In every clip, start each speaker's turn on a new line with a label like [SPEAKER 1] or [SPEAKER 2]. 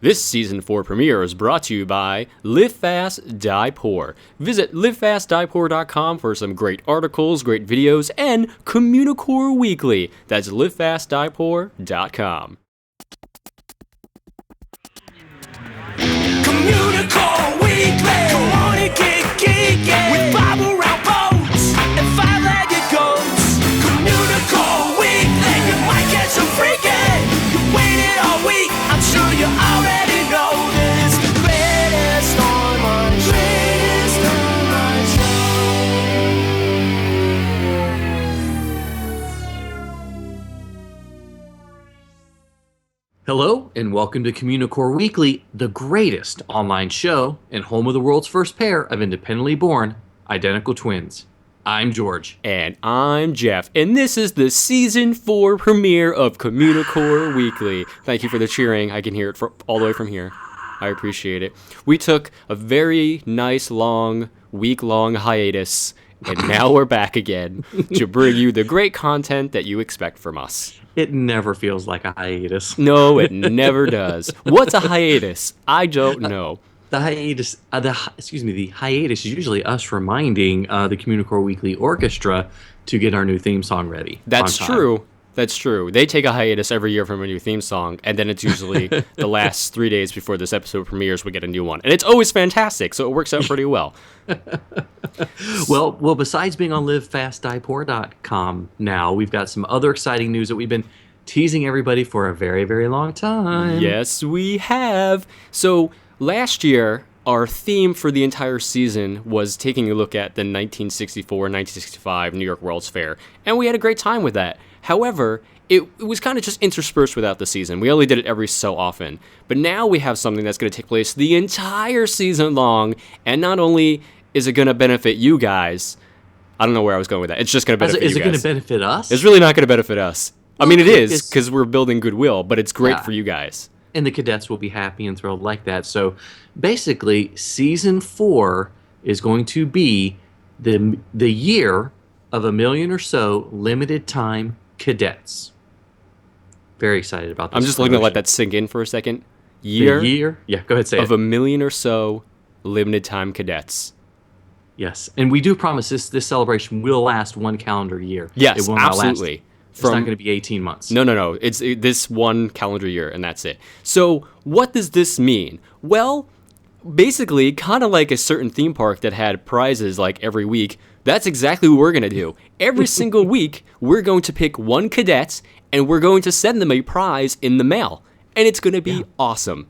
[SPEAKER 1] This season 4 premiere is brought to you by Live Fast, Die Poor. Visit livefastdiepoor.com for some great articles, great videos, and Communicore Weekly. That's livefastdiepoor.com.
[SPEAKER 2] Communicore Weekly. Come on and get geeky with Bob around boats and five-legged goats. Communicore Weekly. You might get some freaking. You waited all week. I'm sure you already know that it's the greatest online show.
[SPEAKER 3] Hello, and welcome to Communicore Weekly, the greatest online show and home of the world's first pair of independently born identical twins. I'm George.
[SPEAKER 1] And I'm Jeff, and this is the Season 4 premiere of Communicore Weekly. Thank you for the cheering. I can hear it all the way from here. I appreciate it. We took a very nice, week-long hiatus, and now we're back again to bring you the great content that you expect from us.
[SPEAKER 3] It never feels like a hiatus.
[SPEAKER 1] No, it never does. What's a hiatus? I don't know.
[SPEAKER 3] The hiatus is usually us reminding the Communicore Weekly Orchestra to get our new theme song ready.
[SPEAKER 1] That's true. That's true. They take a hiatus every year from a new theme song, and then it's usually the last 3 days before this episode premieres we get a new one. And it's always fantastic, so it works out pretty well.
[SPEAKER 3] Well, besides being on livefastdiepoor.com now, we've got some other exciting news that we've been teasing everybody for a very, very long time.
[SPEAKER 1] Yes, we have. So last year, our theme for the entire season was taking a look at the 1964-1965 New York World's Fair, and we had a great time with that. However, it was kind of just interspersed without the season. We only did it every so often. But now we have something that's going to take place the entire season long, and not only is it going to benefit you guys, I don't know where I was going with that. It's just going to benefit you guys.
[SPEAKER 3] Is it going to benefit us?
[SPEAKER 1] It's really not going to benefit us. I mean, it is, because we're building goodwill, but it's great for you guys.
[SPEAKER 3] And the cadets will be happy and thrilled like that. So basically, Season 4 is going to be the year of a million or so limited time cadets. Very excited about this.
[SPEAKER 1] I'm just looking to let that sink in for a second. Year?
[SPEAKER 3] Yeah, go ahead, say
[SPEAKER 1] of a million or so limited time cadets.
[SPEAKER 3] Yes, and we do promise this celebration will last one calendar year.
[SPEAKER 1] Yes,
[SPEAKER 3] it will
[SPEAKER 1] absolutely.
[SPEAKER 3] It's not going to be 18 months.
[SPEAKER 1] No. It's this one calendar year, and that's it. So what does this mean? Well, basically, kind of like a certain theme park that had prizes like every week, that's exactly what we're going to do. Every single week, we're going to pick one cadet, and we're going to send them a prize in the mail. And it's going to be awesome.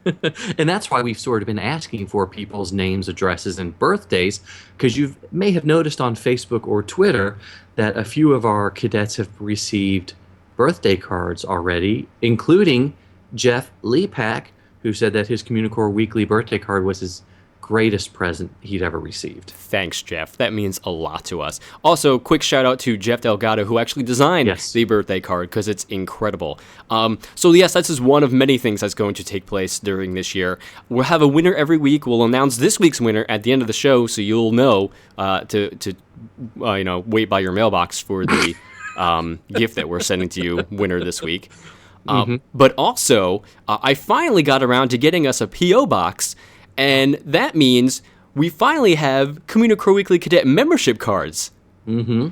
[SPEAKER 3] And that's why we've sort of been asking for people's names, addresses, and birthdays, because you may have noticed on Facebook or Twitter that a few of our cadets have received birthday cards already, including Jeff Lepak, who said that his Communicore Weekly birthday card was his greatest present he'd ever received.
[SPEAKER 1] Thanks, Jeff. That means a lot to us. Also, quick shout out to Jeff Delgado, who actually designed the birthday card, because it's incredible. So yes, that's just one of many things that's going to take place during this year. We'll have a winner every week. We'll announce this week's winner at the end of the show, so you'll know to wait by your mailbox for the gift that we're sending to you, winner this week. But also, I finally got around to getting us a P.O. box. And that means we finally have Communicore Weekly Cadet membership cards.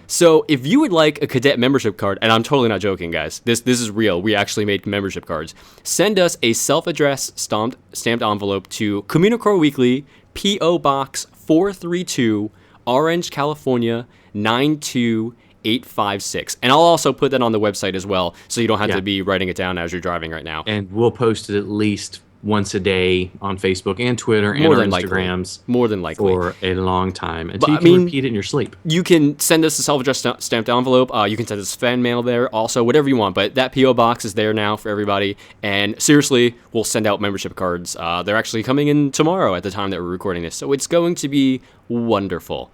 [SPEAKER 1] So if you would like a cadet membership card, and I'm totally not joking, guys, this is real. We actually made membership cards. Send us a self-addressed stamped envelope to Communicore Weekly, P.O. Box 432, Orange, California, 92856. And I'll also put that on the website as well, so you don't have to be writing it down as you're driving right now.
[SPEAKER 3] And we'll post it at least once a day on Facebook and Twitter and our Instagrams.
[SPEAKER 1] More than likely.
[SPEAKER 3] For a long time. Until you can repeat it in your sleep.
[SPEAKER 1] You can send us a self-addressed stamped envelope. You can send us fan mail there also, whatever you want. But that P.O. box is there now for everybody. And seriously, we'll send out membership cards. They're actually coming in tomorrow at the time that we're recording this. So it's going to be wonderful.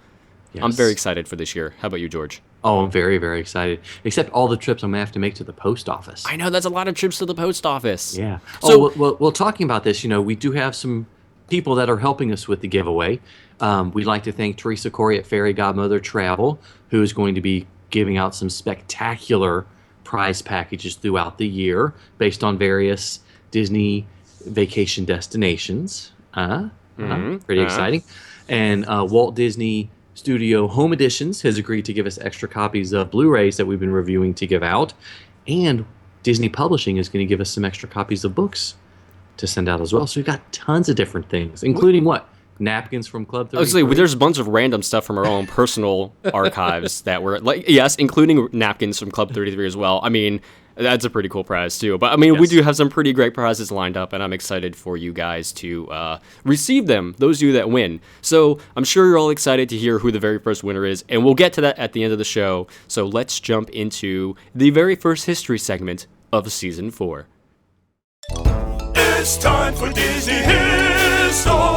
[SPEAKER 1] Yes. I'm very excited for this year. How about you, George?
[SPEAKER 3] Oh, I'm very, very excited. Except all the trips I'm going to have to make to the post office.
[SPEAKER 1] I know, that's a lot of trips to the post office.
[SPEAKER 3] Yeah. So, well, talking about this, we do have some people that are helping us with the giveaway. We'd like to thank Teresa Corey at Fairy Godmother Travel, who is going to be giving out some spectacular prize packages throughout the year based on various Disney vacation destinations. Pretty exciting. And Walt Disney Studio Home Editions has agreed to give us extra copies of Blu-rays that we've been reviewing to give out. And Disney Publishing is going to give us some extra copies of books to send out as well. So we've got tons of different things, including what? Napkins from Club 33.
[SPEAKER 1] I was like, there's a bunch of random stuff from our own personal archives that were like, yes, including napkins from Club 33 as well. I mean, that's a pretty cool prize too. But I mean, we do have some pretty great prizes lined up, and I'm excited for you guys to receive them, those of you that win. So I'm sure you're all excited to hear who the very first winner is, and we'll get to that at the end of the show. So let's jump into the very first history segment of Season 4.
[SPEAKER 2] It's time for Disney History.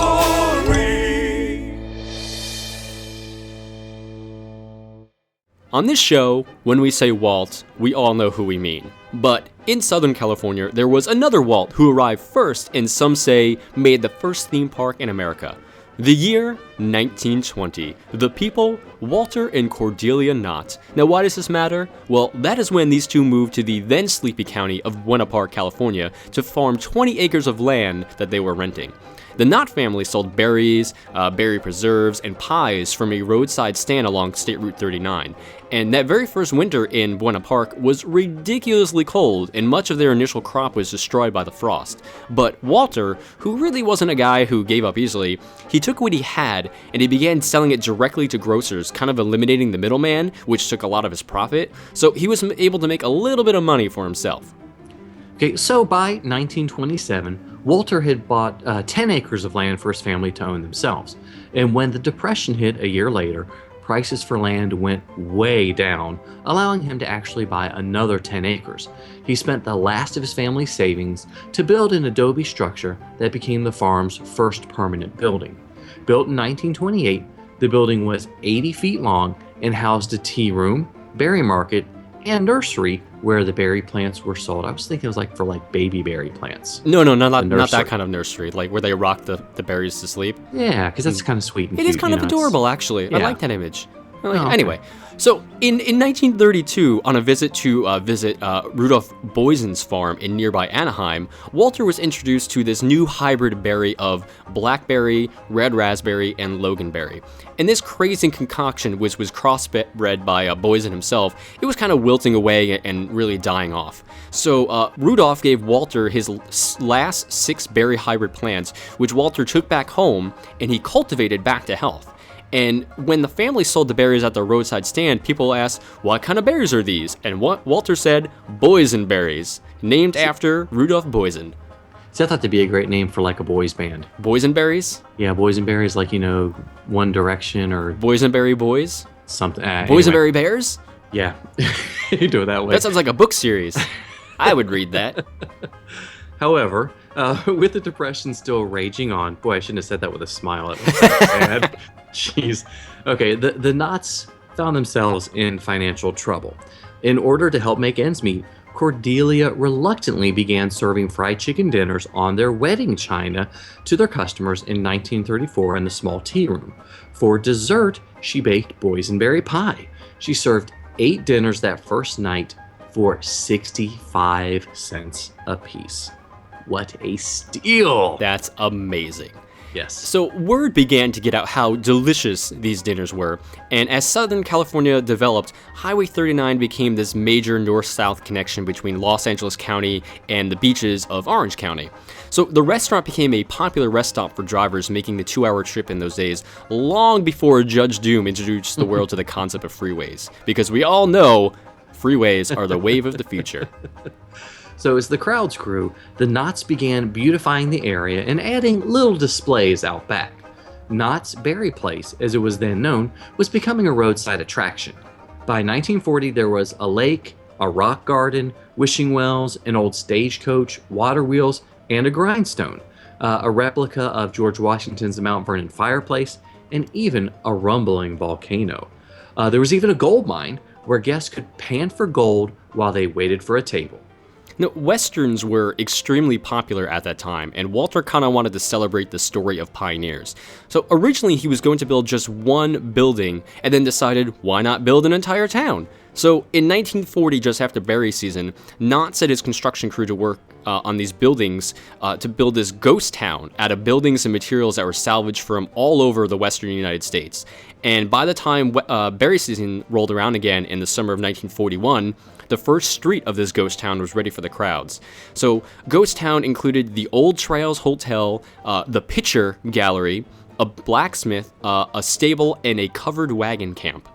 [SPEAKER 1] On this show, when we say Walt, we all know who we mean. But in Southern California, there was another Walt who arrived first and some say made the first theme park in America. The year 1920. The people, Walter and Cordelia Knott. Now why does this matter? Well, that is when these two moved to the then sleepy county of Buena Park, California to farm 20 acres of land that they were renting. The Knott family sold berries, berry preserves, and pies from a roadside stand along State Route 39. And that very first winter in Buena Park was ridiculously cold, and much of their initial crop was destroyed by the frost. But Walter, who really wasn't a guy who gave up easily, he took what he had and he began selling it directly to grocers, kind of eliminating the middleman, which took a lot of his profit. So he was able to make a little bit of money for himself.
[SPEAKER 3] Okay, so by 1927, Walter had bought 10 acres of land for his family to own themselves. And when the Depression hit a year later, prices for land went way down, allowing him to actually buy another 10 acres. He spent the last of his family's savings to build an adobe structure that became the farm's first permanent building. Built in 1928, the building was 80 feet long and housed a tea room, berry market, and nursery where the berry plants were sold. I was thinking it was like for like baby berry plants.
[SPEAKER 1] No, not that kind of nursery, like where they rock the berries to sleep.
[SPEAKER 3] Yeah, because that's kind of sweet and
[SPEAKER 1] cute. It is kind of adorable, actually.
[SPEAKER 3] Yeah.
[SPEAKER 1] I like that image. Anyway, so in 1932, on a visit to Rudolph Boysen's farm in nearby Anaheim, Walter was introduced to this new hybrid berry of blackberry, red raspberry, and loganberry. And this crazy concoction, which was crossbred by Boysen himself, it was kind of wilting away and really dying off. So Rudolph gave Walter his last 6 berry hybrid plants, which Walter took back home and he cultivated back to health. And when the family sold the berries at the roadside stand, people asked, what kind of berries are these? And Walter said, boysenberries, named after Rudolph Boysen.
[SPEAKER 3] See, I thought that'd be a great name for like a boys band.
[SPEAKER 1] Boysenberries?
[SPEAKER 3] Yeah, boysenberries, like, you know, One Direction or...
[SPEAKER 1] Boysenberry Boys?
[SPEAKER 3] Something.
[SPEAKER 1] Boysenberry Bears?
[SPEAKER 3] Yeah, you do it that way.
[SPEAKER 1] That sounds like a book series. I would read that.
[SPEAKER 3] However, with the Depression still raging on... Boy, I shouldn't have said that with a smile. It was so sad. Jeez. Okay, the Knotts found themselves in financial trouble. In order to help make ends meet, Cordelia reluctantly began serving fried chicken dinners on their wedding china to their customers in 1934 in the small tea room. For dessert, she baked boysenberry pie. She served 8 dinners that first night for 65 cents a piece. What a steal!
[SPEAKER 1] That's amazing.
[SPEAKER 3] Yes.
[SPEAKER 1] So word began to get out how delicious these dinners were, and as Southern California developed, Highway 39 became this major north-south connection between Los Angeles County and the beaches of Orange County. So the restaurant became a popular rest stop for drivers making the 2-hour trip in those days, long before Judge Doom introduced the world to the concept of freeways, because we all know freeways are the wave of the future.
[SPEAKER 3] So as the crowds grew, the Knotts began beautifying the area and adding little displays out back. Knott's Berry Place, as it was then known, was becoming a roadside attraction. By 1940, there was a lake, a rock garden, wishing wells, an old stagecoach, water wheels, and a grindstone, a replica of George Washington's Mount Vernon fireplace, and even a rumbling volcano. There was even a gold mine where guests could pan for gold while they waited for a table.
[SPEAKER 1] Now, Westerns were extremely popular at that time, and Walter kind of wanted to celebrate the story of pioneers. So originally he was going to build just one building, and then decided, why not build an entire town? So in 1940, just after berry season, Knott set his construction crew to work on these buildings to build this ghost town out of buildings and materials that were salvaged from all over the western United States. And by the time berry season rolled around again in the summer of 1941, the first street of this ghost town was ready for the crowds. So Ghost Town included the Old Trails Hotel, the Picture Gallery, a blacksmith, a stable, and a covered wagon camp.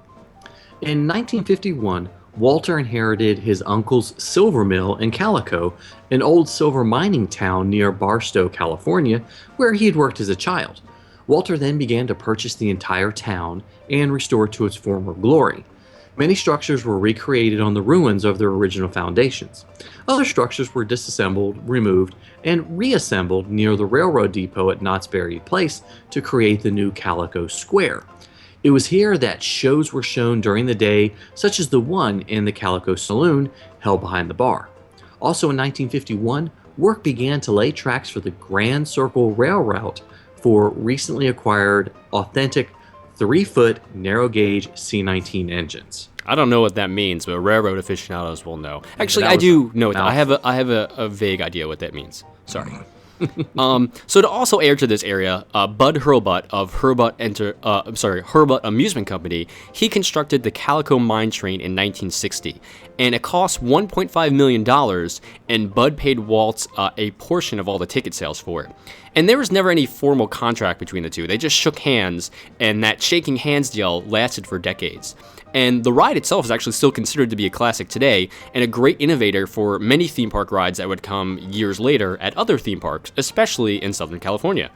[SPEAKER 3] In 1951, Walter inherited his uncle's silver mill in Calico, an old silver mining town near Barstow, California, where he had worked as a child. Walter then began to purchase the entire town and restore it to its former glory. Many structures were recreated on the ruins of their original foundations. Other structures were disassembled, removed, and reassembled near the railroad depot at Knott's Berry Place to create the new Calico Square. It was here that shows were shown during the day, such as the one in the Calico Saloon held behind the bar. Also in 1951, work began to lay tracks for the Grand Circle Rail Route for recently acquired authentic 3-foot narrow-gauge C-19 engines.
[SPEAKER 1] I don't know what that means, but railroad aficionados will know. Actually, I do know what that. I have a vague idea what that means. Sorry. So to also air to this area, Bud Hurlbut of Hurlbut Amusement Company, he constructed the Calico Mine Train in 1960, and it cost $1.5 million, and Bud paid Waltz a portion of all the ticket sales for it. And there was never any formal contract between the two. They just shook hands, and that shaking hands deal lasted for decades. And the ride itself is actually still considered to be a classic today, and a great innovator for many theme park rides that would come years later at other theme parks, especially in Southern California.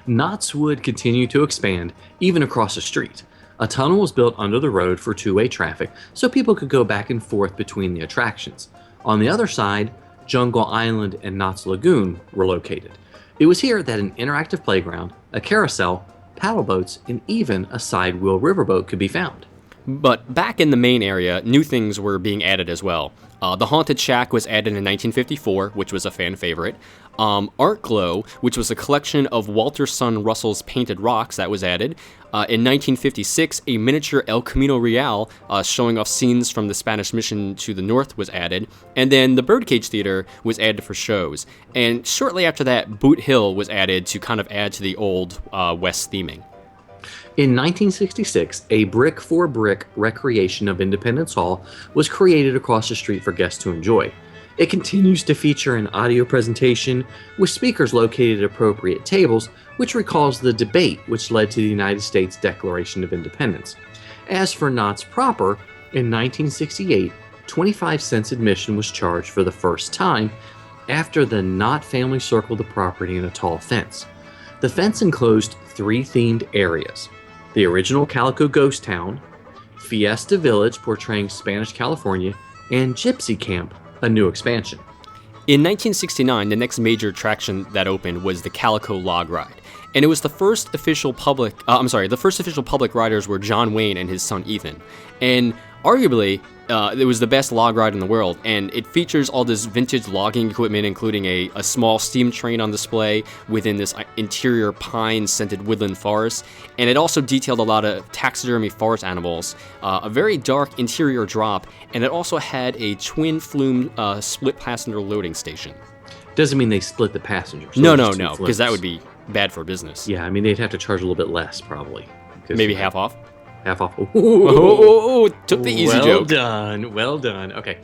[SPEAKER 3] Knott's would continue to expand, even across the street. A tunnel was built under the road for two-way traffic, so people could go back and forth between the attractions. On the other side, Jungle Island and Knott's Lagoon were located. It was here that an interactive playground, a carousel, paddle boats, and even a side-wheel riverboat could be found.
[SPEAKER 1] But back in the main area, new things were being added as well. The Haunted Shack was added in 1954, which was a fan favorite. Art Glow, which was a collection of Walter's son Russell's painted rocks, that was added. In 1956, a miniature El Camino Real showing off scenes from the Spanish mission to the north was added. And then the Birdcage Theater was added for shows. And shortly after that, Boot Hill was added to kind of add to the old West theming.
[SPEAKER 3] In 1966, a brick-for-brick recreation of Independence Hall was created across the street for guests to enjoy. It continues to feature an audio presentation with speakers located at appropriate tables, which recalls the debate which led to the United States Declaration of Independence. As for Knott's proper, in 1968, 25 cents admission was charged for the first time after the Knott family circled the property in a tall fence. The fence enclosed 3 themed areas: the original Calico Ghost Town, Fiesta Village portraying Spanish California, and Gypsy Camp, a new expansion.
[SPEAKER 1] In 1969, the next major attraction that opened was the Calico Log Ride, and it was the first official public riders were John Wayne and his son Ethan, and arguably it was the best log ride in the world, and it features all this vintage logging equipment, including a small steam train on display within this interior pine-scented woodland forest, and it also detailed a lot of taxidermy forest animals, a very dark interior drop, and it also had a twin flume split-passenger loading station.
[SPEAKER 3] Doesn't mean they split the passengers.
[SPEAKER 1] No, because that would be bad for business.
[SPEAKER 3] Yeah, I mean, they'd have to charge a little bit less, probably.
[SPEAKER 1] Maybe half off?
[SPEAKER 3] Half off.
[SPEAKER 1] Took the easy joke.
[SPEAKER 3] Well done. Okay.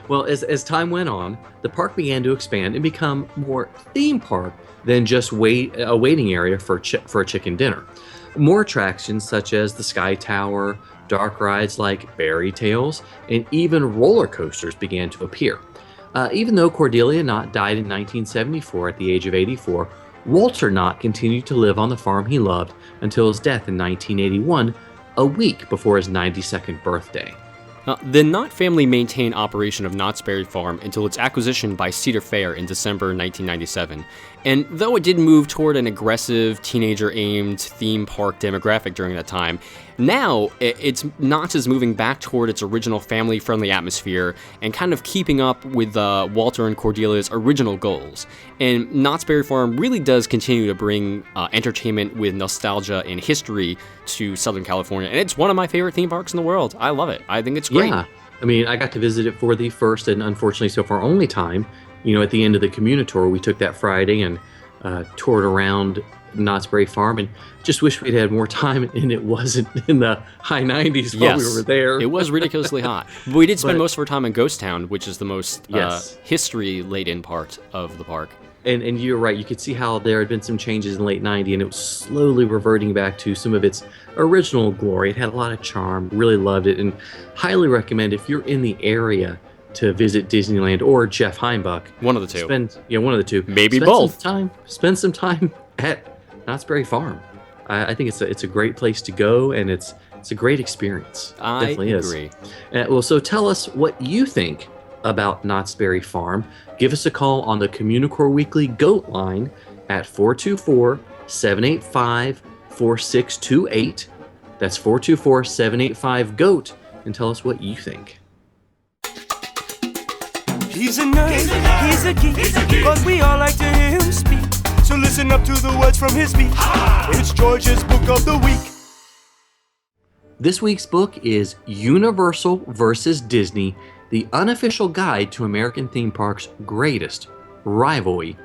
[SPEAKER 3] Well, as time went on, the park began to expand and become more theme park than just a waiting area for a chicken dinner. More attractions such as the Sky Tower, dark rides like Fairy Tales, and even roller coasters began to appear. Even though Cordelia Knott died in 1974 at the age of 84, Walter Knott continued to live on the farm he loved until his death in 1981, a week before his 92nd birthday.
[SPEAKER 1] The Knott family maintained operation of Knott's Berry Farm until its acquisition by Cedar Fair in December 1997. And though it did move toward an aggressive, teenager-aimed theme park demographic during that time, now Knott's is moving back toward its original family-friendly atmosphere and kind of keeping up with Walter and Cordelia's original goals. And Knott's Berry Farm really does continue to bring entertainment with nostalgia and history to Southern California, and it's one of my favorite theme parks in the world. I love it. I think it's great.
[SPEAKER 3] Yeah, I mean, I got to visit it for the first and unfortunately so far only time at the end of the Communicore, we took that Friday and toured around Knott's Berry Farm, and just wish we'd had more time and it wasn't in the high 90s while we were there.
[SPEAKER 1] It was ridiculously hot. But we did spend most of our time in Ghost Town, which is the most history-laden part of the park.
[SPEAKER 3] And you're right, you could see how there had been some changes in the late 90s, and it was slowly reverting back to some of its original glory. It had a lot of charm, really loved it, and highly recommend if you're in the area to visit Disneyland or Jeff Heimbuch.
[SPEAKER 1] One of the two.
[SPEAKER 3] One of the two.
[SPEAKER 1] Maybe both.
[SPEAKER 3] Spend some time at Knott's Berry Farm. I think it's a great place to go, and it's a great experience.
[SPEAKER 1] I
[SPEAKER 3] Definitely
[SPEAKER 1] agree.
[SPEAKER 3] Is. So tell us what you think about Knott's Berry Farm. Give us a call on the Communicore Weekly Goat line at 424-785-4628. That's 424-785-GOAT, and tell us what you think.
[SPEAKER 2] He's a nerd, he's a geek, but we all like to hear him speak. So listen up to the words from his speech. It's George's Book of the Week.
[SPEAKER 3] This week's book is Universal versus Disney, the unofficial guide to American theme parks' greatest rivalry.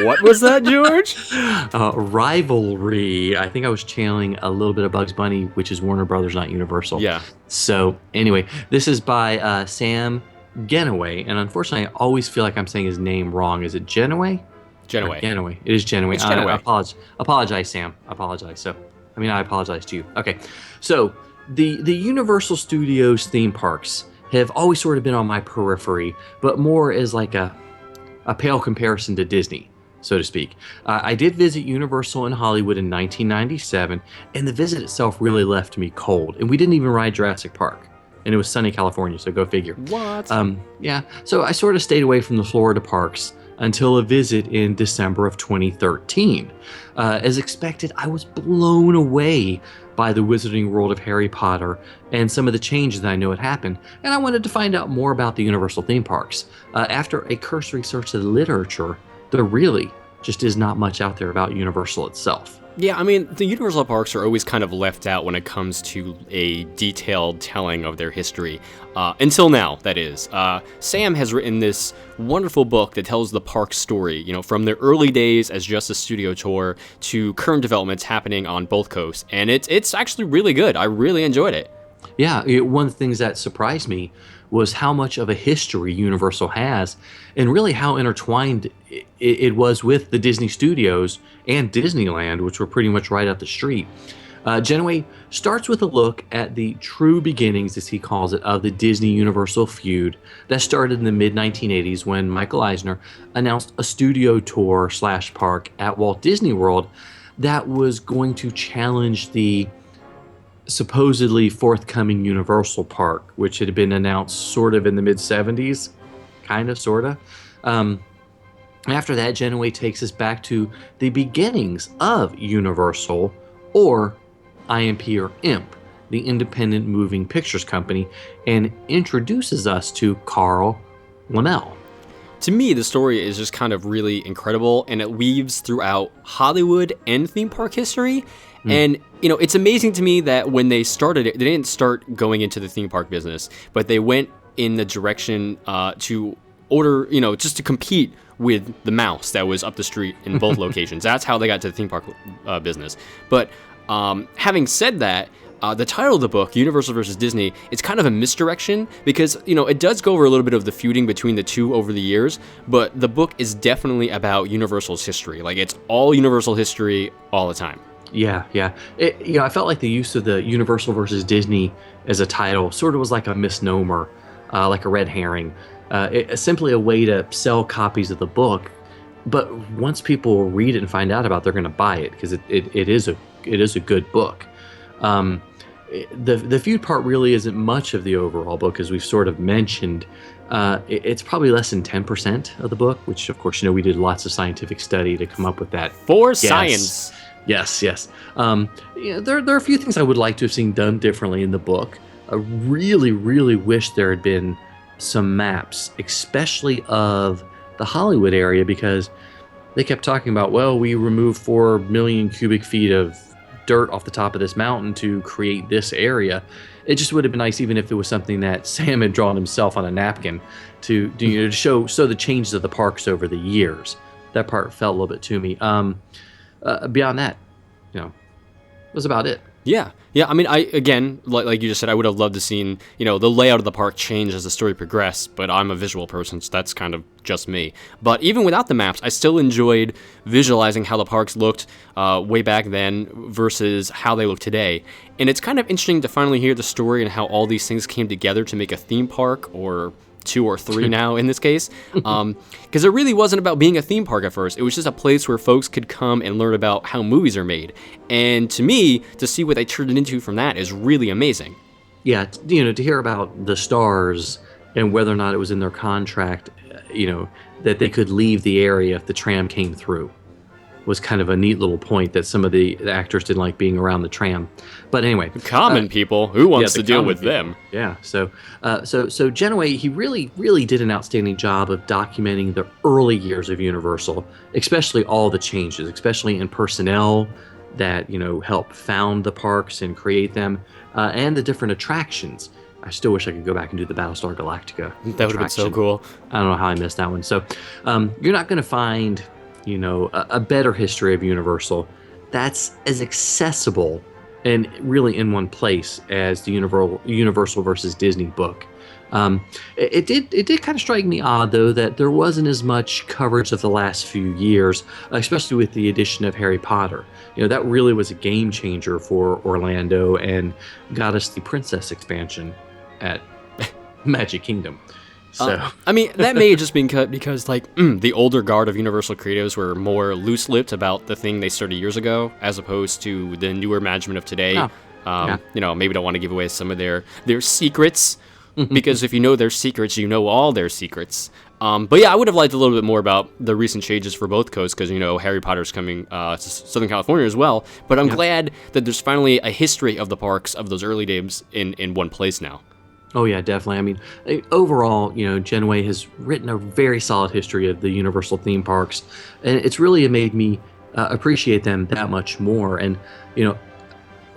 [SPEAKER 1] What was that, George?
[SPEAKER 3] Rivalry. I think I was channeling a little bit of Bugs Bunny, which is Warner Brothers, not Universal.
[SPEAKER 1] Yeah.
[SPEAKER 3] So anyway, this is by Sam Genoway, and unfortunately, I always feel like I'm saying his name wrong. Is it Genoway?
[SPEAKER 1] Genoway.
[SPEAKER 3] Genoway. It is Genoway.
[SPEAKER 1] It's Genoway.
[SPEAKER 3] I apologize, Sam. I apologize. I apologize to you. Okay. So the Universal Studios theme parks have always sort of been on my periphery, but more as like a pale comparison to Disney, so to speak. I did visit Universal in Hollywood in 1997, and the visit itself really left me cold. And we didn't even ride Jurassic Park. And it was sunny California, so go figure.
[SPEAKER 1] What?
[SPEAKER 3] Yeah, so I sort of stayed away from the Florida parks until a visit in December of 2013. As expected, I was blown away by the Wizarding World of Harry Potter and some of the changes that I know had happened, and I wanted to find out more about the Universal theme parks. After a cursory search of the literature, there really just is not much out there about Universal itself.
[SPEAKER 1] Yeah, I mean, the Universal parks are always kind of left out when it comes to a detailed telling of their history. Until now, that is. Sam has written this wonderful book that tells the park's story, from their early days as just a studio tour to current developments happening on both coasts. And it's actually really good. I really enjoyed it.
[SPEAKER 3] Yeah, one of the things that surprised me was how much of a history Universal has, and really how intertwined it was with the Disney Studios and Disneyland, which were pretty much right up the street. Genoway starts with a look at the true beginnings, as he calls it, of the Disney-Universal feud that started in the mid-1980s when Michael Eisner announced a studio tour / park at Walt Disney World that was going to challenge the supposedly forthcoming Universal Park, which had been announced sort of in the mid-70s, kind of, sort of. After that, Genoway takes us back to the beginnings of Universal, or IMP or IMP, the Independent Moving Pictures Company, and introduces us to Carl Laemmle.
[SPEAKER 1] To me, the story is just kind of really incredible, and it weaves throughout Hollywood and theme park history. And, it's amazing to me that when they started it, they didn't start going into the theme park business, but they went in the direction to order, just to compete with the mouse that was up the street in both locations. That's how they got to the theme park business. But having said that, the title of the book, Universal versus Disney, it's kind of a misdirection because, it does go over a little bit of the feuding between the two over the years, but the book is definitely about Universal's history. Like, it's all Universal history all the time.
[SPEAKER 3] Yeah. I felt like the use of the Universal versus Disney as a title sort of was like a misnomer, like a red herring. It's simply a way to sell copies of the book, but once people read it and find out about it, they're going to buy it because it is a good book. The feud part really isn't much of the overall book, as we've sort of mentioned. It's probably less than 10% of the book, which, of course, we did lots of scientific study to come up with that.
[SPEAKER 1] For science.
[SPEAKER 3] Yes. There are a few things I would like to have seen done differently in the book. I really, really wish there had been some maps, especially of the Hollywood area, because they kept talking about, well, we removed 4 million cubic feet of dirt off the top of this mountain to create this area. it just would have been nice, even if it was something that Sam had drawn himself on a napkin, to show the changes of the parks over the years. That part felt a little bit to me. Beyond that, was about it.
[SPEAKER 1] Yeah. I mean, again, like you just said, I would have loved to seen, the layout of the park change as the story progressed, but I'm a visual person, so that's kind of just me. But even without the maps, I still enjoyed visualizing how the parks looked way back then versus how they look today. And it's kind of interesting to finally hear the story and how all these things came together to make a theme park, or 2 or 3 now in this case, because it really wasn't about being a theme park at first. It was just a place where folks could come and learn about how movies are made. And to me, to see what they turned it into from that is really amazing.
[SPEAKER 3] Yeah, to hear about the stars and whether or not it was in their contract, that they could leave the area if the tram came through, was kind of a neat little point, that some of the actors didn't like being around the tram. But anyway,
[SPEAKER 1] common people, who wants to deal with them?
[SPEAKER 3] Yeah. So Genoa, he really did an outstanding job of documenting the early years of Universal, especially all the changes, especially in personnel that helped found the parks and create them, and the different attractions. I still wish I could go back and do the Battlestar Galactica.
[SPEAKER 1] That would have been so cool.
[SPEAKER 3] I don't know how I missed that one. So you're not going to find a better history of Universal that's as accessible and really in one place as the Universal versus Disney book. It did kind of strike me odd, though, that there wasn't as much coverage of the last few years, especially with the addition of Harry Potter. That really was a game changer for Orlando and got us the Princess expansion at Magic Kingdom. So
[SPEAKER 1] I mean, that may have just been cut because, the older guard of Universal creatives were more loose-lipped about the thing they started years ago, as opposed to the newer management of today. Maybe don't want to give away some of their secrets, because if you know their secrets, you know all their secrets. But yeah, I would have liked a little bit more about the recent changes for both coasts, because Harry Potter's coming to Southern California as well. But I'm glad that there's finally a history of the parks of those early days in one place now.
[SPEAKER 3] Oh, yeah, definitely. I mean, overall, Genoa has written a very solid history of the Universal theme parks, and it's really made me appreciate them that much more. And,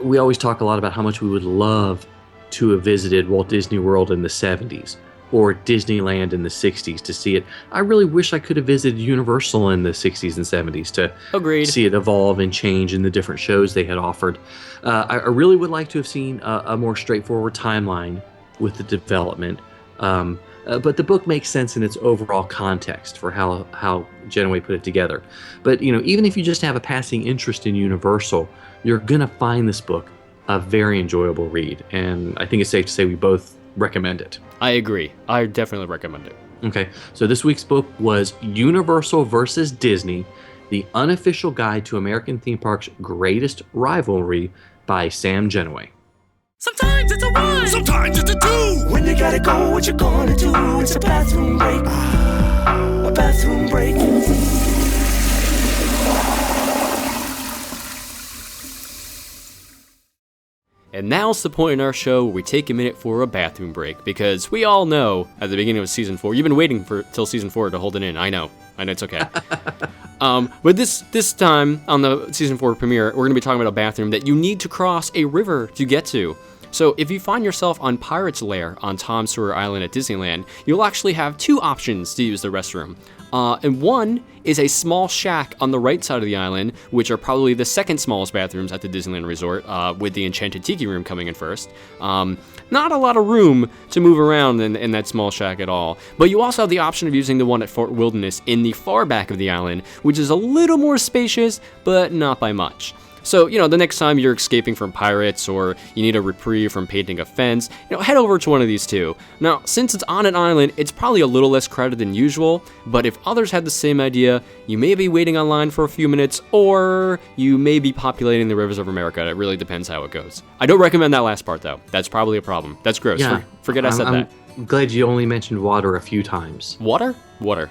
[SPEAKER 3] we always talk a lot about how much we would love to have visited Walt Disney World in the 70s or Disneyland in the 60s to see it. I really wish I could have visited Universal in the 60s and 70s to see it evolve and change in the different shows they had offered. I really would like to have seen a more straightforward timeline with the development, but the book makes sense in its overall context for how Genoa put it together. But even if you just have a passing interest in Universal, you're gonna find this book a very enjoyable read, and I think it's safe to say we both recommend it.
[SPEAKER 1] I agree. I definitely recommend it.
[SPEAKER 3] Okay, so this week's book was Universal versus Disney: The Unofficial Guide to American Theme Parks' Greatest Rivalry by Sam Genoa.
[SPEAKER 2] Sometimes it's a 1, sometimes it's a 2. When you gotta go, what you gonna do? It's a bathroom break. A bathroom break.
[SPEAKER 1] And now's the point in our show where we take a minute for a bathroom break, because we all know at the beginning of season 4, you've been waiting till season 4 to hold it in. I know it's okay. But this time on the season 4 premiere, we're going to be talking about a bathroom that you need to cross a river to get to. So if you find yourself on Pirate's Lair on Tom Sawyer Island at Disneyland, you'll actually have 2 options to use the restroom. And one is a small shack on the right side of the island, which are probably the second smallest bathrooms at the Disneyland Resort, with the Enchanted Tiki Room coming in first. Not a lot of room to move around in that small shack at all. But you also have the option of using the one at Fort Wilderness in the far back of the island, which is a little more spacious, but not by much. So, the next time you're escaping from pirates or you need a reprieve from painting a fence, head over to one of these 2. Now, since it's on an island, it's probably a little less crowded than usual, but if others had the same idea, you may be waiting online for a few minutes, or you may be populating the rivers of America. It really depends how it goes. I don't recommend that last part, though. That's probably a problem. That's gross.
[SPEAKER 3] Yeah,
[SPEAKER 1] Forget I said that.
[SPEAKER 3] I'm glad you only mentioned water a few times.
[SPEAKER 1] Water? Can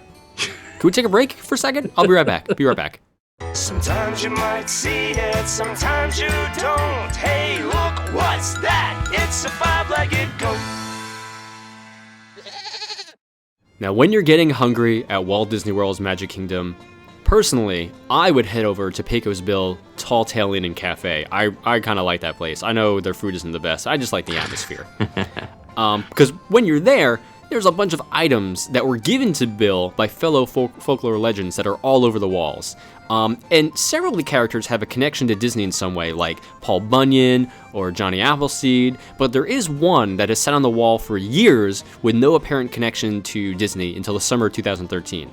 [SPEAKER 1] we take a break for a second? I'll be right back.
[SPEAKER 2] Sometimes you might see it, sometimes you don't. Hey, look, what's that? It's a 5-legged goat.
[SPEAKER 1] Now, when you're getting hungry at Walt Disney World's Magic Kingdom, Personally, I would head over to Pecos Bill Tall Tale Inn and Cafe. I kind of like that place. I know their food isn't the best. I just like the atmosphere. Because when you're there, there's a bunch of items that were given to Bill by fellow folklore legends that are all over the walls. And several of the characters have a connection to Disney in some way, like Paul Bunyan or Johnny Appleseed, but there is one that has sat on the wall for years with no apparent connection to Disney until the summer of 2013.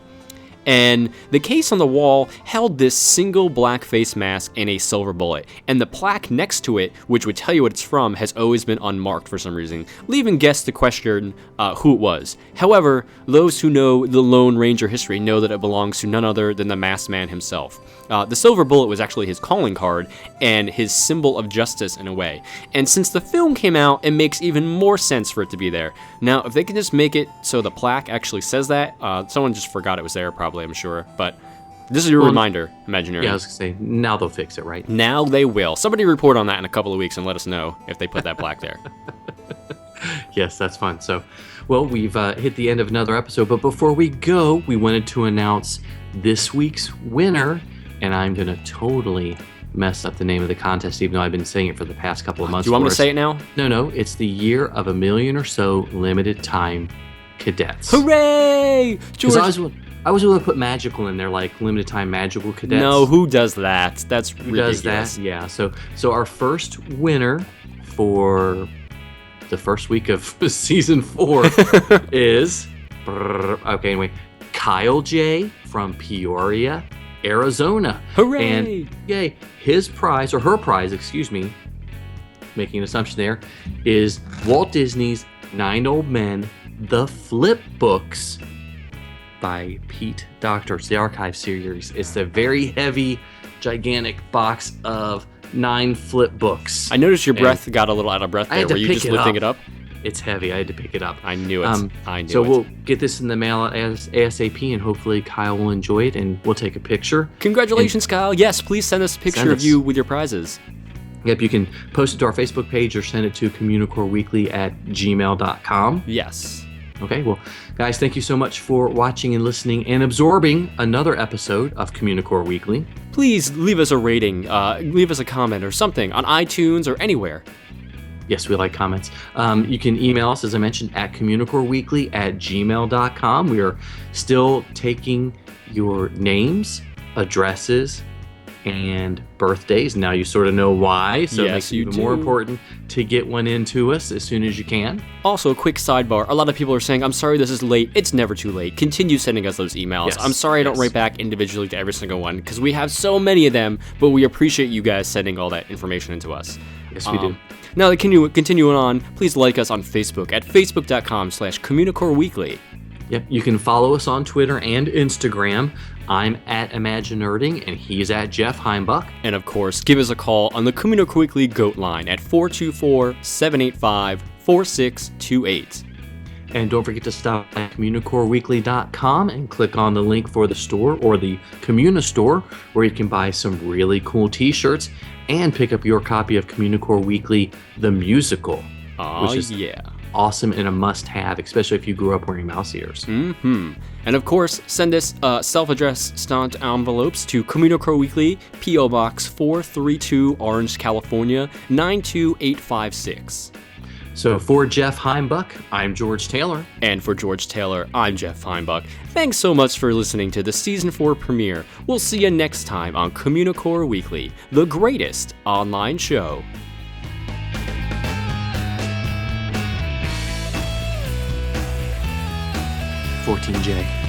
[SPEAKER 1] And the case on the wall held this single black face mask and a silver bullet, and the plaque next to it, which would tell you what it's from, has always been unmarked for some reason, leaving guests to question who it was. However, those who know the Lone Ranger history know that it belongs to none other than the masked man himself. The silver bullet was actually his calling card and his symbol of justice in a way. And since the film came out, it makes even more sense for it to be there. Now, if they can just make it so the plaque actually says that, someone just forgot it was there probably, I'm sure. But this is your reminder, Imaginary.
[SPEAKER 3] Yeah, I was going to say, now they'll fix it, right?
[SPEAKER 1] Now they will. Somebody report on that in a couple of weeks and let us know if they put that plaque there.
[SPEAKER 3] Yes, that's fun. So, well, we've hit the end of another episode, but before we go, we wanted to announce this week's winner. And I'm going to totally mess up the name of the contest, even though I've been saying it for the past couple of months.
[SPEAKER 1] Do you want me to say it now?
[SPEAKER 3] No. It's the Year of a Million or So Limited Time Cadets.
[SPEAKER 1] Hooray! George.
[SPEAKER 3] I was able to put magical in there, like Limited Time Magical Cadets.
[SPEAKER 1] No, who does that? That's ridiculous.
[SPEAKER 3] Who does that? Yeah. So our first winner for the first week of season 4 is... Okay, anyway. Kyle J. from Peoria, Arizona.
[SPEAKER 1] Hooray!
[SPEAKER 3] And yay, his prize, or her prize, excuse me, making an assumption there, is Walt Disney's 9 Old Men, The Flip Books by Pete Docter. It's the archive series. It's a very heavy, gigantic box of 9 flip books.
[SPEAKER 1] I noticed your breath got a little out of breath there. Were you just lifting it up?
[SPEAKER 3] It's heavy. I had to pick it up.
[SPEAKER 1] I knew it.
[SPEAKER 3] So we'll get this in the mail as ASAP, and hopefully Kyle will enjoy it, and we'll take a picture.
[SPEAKER 1] Congratulations, Kyle. Yes, please send us a picture of you with your prizes.
[SPEAKER 3] Yep, you can post it to our Facebook page or send it to communicoreweekly@gmail.com.
[SPEAKER 1] Yes.
[SPEAKER 3] Okay, well, guys, thank you so much for watching and listening and absorbing another episode of Communicore Weekly.
[SPEAKER 1] Please leave us a rating, leave us a comment or something on iTunes or anywhere.
[SPEAKER 3] Yes, we like comments. You can email us, as I mentioned, at communicoreweekly@gmail.com. We are still taking your names, addresses, and birthdays. Now you sort of know why, so it makes it even more important to get one into us as soon as you can.
[SPEAKER 1] Also, a quick sidebar. A lot of people are saying, I'm sorry this is late. It's never too late. Continue sending us those emails.
[SPEAKER 3] Yes.
[SPEAKER 1] I'm sorry I don't write back individually to every single one, because we have so many of them, but we appreciate you guys sending all that information into us.
[SPEAKER 3] Yes, we do.
[SPEAKER 1] Now, continuing on, please like us on Facebook at facebook.com/Communicore Weekly.
[SPEAKER 3] Yep, you can follow us on Twitter and Instagram. I'm at Imaginerding, and he's at Jeff Heimbuck.
[SPEAKER 1] And of course, give us a call on the Communicore Weekly Goat line at 424-785-4628.
[SPEAKER 3] And don't forget to stop at CommunicoreWeekly.com and click on the link for the store, or the Communa store, where you can buy some really cool t-shirts and pick up your copy of Communicore Weekly, the musical.
[SPEAKER 1] Which is
[SPEAKER 3] awesome and a must-have, especially if you grew up wearing mouse ears.
[SPEAKER 1] Mm-hmm. And of course, send us self-addressed stamped envelopes to Communicore Weekly, P.O. Box 432, Orange, California, 92856.
[SPEAKER 3] So for Jeff Heimbuck, I'm George Taylor.
[SPEAKER 1] And for George Taylor, I'm Jeff Heimbuck. Thanks so much for listening to the Season 4 premiere. We'll see you next time on Communicore Weekly, the greatest online show.
[SPEAKER 3] 14J.